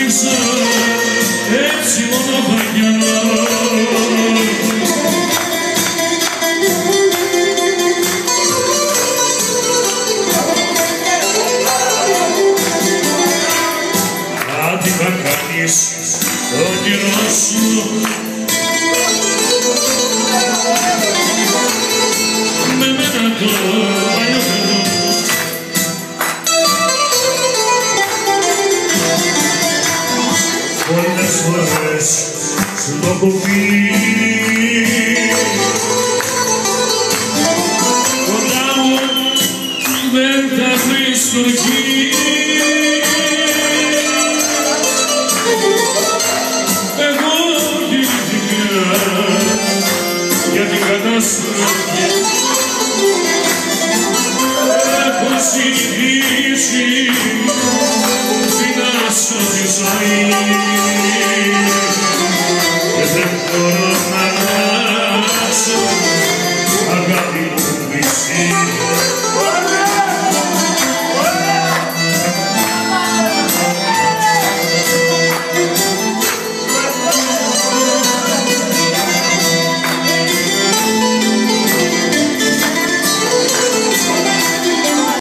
άνοιξα έτσι μονοπαγιανό. Κάτι θα κάνεις το καιρό σου με μένα το παλιό παιδί. Πολλές φορές σου το έχω πει, κοντά μου δεν θα βρεις στοργή. Εγώ γεννήθηκα για την καταστροφή. Έχω συνηθίσει